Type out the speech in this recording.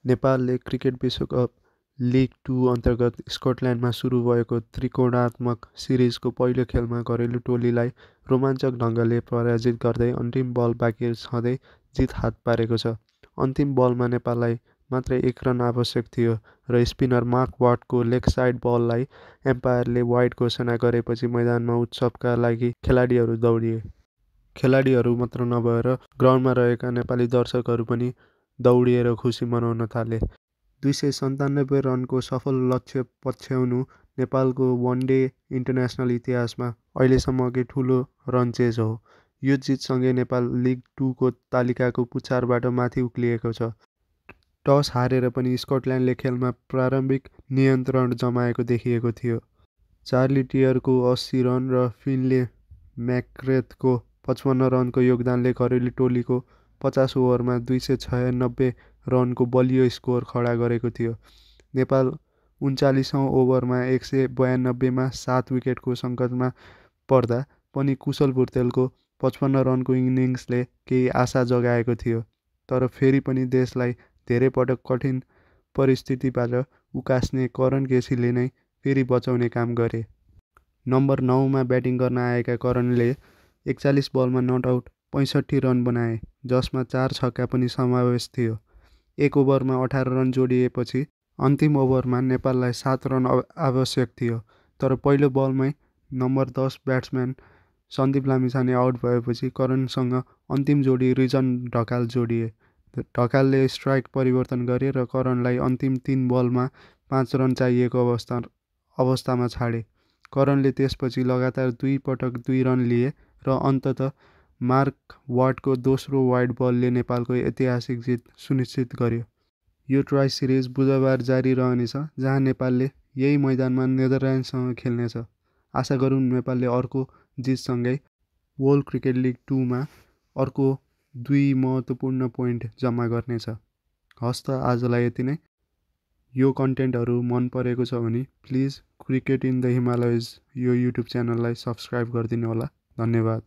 नेपालले क्रिकेट विश्वकप लिग 2 अन्तर्गत स्कटल्यान्डमा सुरु भएको त्रिकोणात्मक सिरिजको पहिलो खेलमा घरेलु टोलीलाई रोमाञ्चक ढङ्गले पराजित गर्दै अन्तिम बल बाँकी छँदै जित हात पारेको छ। अन्तिम बलमा नेपाललाई मात्र 1 रन आवश्यक थियो र स्पिनर मार्क वाटको लेग साइड बललाई एम्पायरले वाइड घोषणा गरेपछि मैदानमा उत्सवका लागि खेलाडीहरू दौडिए। खेलाडीहरू मात्र नभएर ग्राउन्डमा रहेका नेपाली दर्शकहरू पनि दौडिएर खुसी मनाउन थाले। 297 रनको सफल लक्ष्य पछ्याउनु नेपालको वन-डे इन्टरनेसनल इतिहासमा अहिलेसम्मकै ठूलो रन चेज हो। यो जितसँगै नेपाल लिग 2 को तालिकाको पुछारबाट माथि उक्लिएको छ। टस हारेर पनि स्कटल्यान्डले खेलमा प्रारम्भिक नियन्त्रण जमाएको देखिएको थियो। चार्ली टियरको 80 रन र फिनले म्याकग्रेथको 55 रनको योगदानले घरेलु टोलीको 50 ओभरमा 296 रनको बलियो स्कोर खडा गरेको थियो। नेपाल 39औं ओभरमा 192 मा 7 विकेटको सङ्कटमा पर्दा पनि कुशल बुर्तेलको 55 रनको इनिङ्सले केही आशा जगाएको थियो। तर फेरि पनि देशलाई धेरै पटक कठिन परिस्थितिबाट उकास्ने करण केसीले नै फेरि बचाउने काम गरे। नम्बर 9 मा ब्याटिङ गर्न आएका करणले 41 बलमा नट आउट 65 रन बनाए, जसमा 4 छक्का पनि समावेश थियो। 1 ओभरमा 18 रन जोडिएपछि अन्तिम ओभरमा नेपाललाई 7 रन आवश्यक थियो। तर पहिलो बलमै number 10 batsman Sandeep Lamichhane out भएपछि करणसँग अन्तिम जोडी रिजन ढकाल जोडिए। ढकालले स्ट्राइक परिवर्तन गरे र करणलाई अन्तिम 3 बलमा 5 रन चाहिएको अवस्थामा छाडे। करणले त्यसपछि लगातार 2 पटक 2 रन लिए र अन्ततः मार्क वाटको दोस्रो वाइड बलले नेपालको ऐतिहासिक जित सुनिश्चित गर्यो। यो ट्राई सिरिज बुधबार जारी रहनेछ, जहाँ नेपालले यही मैदानमा नेदरल्यान्ड्ससँग खेल्नेछ। आशा गरौँ नेपालले अर्को जितसँगै वर्ल्ड क्रिकेट लिग 2 मा अर्को 2 महत्त्वपूर्ण पोइन्ट जम्मा गर्नेछ। हस् त आजलाई यति नै। यो कन्टेन्टहरू मन परेको छ भने please cricket in the Himalayas यो युट्युब च्यानललाई सब्सक्राइब गरिदिनु होला। धन्यवाद।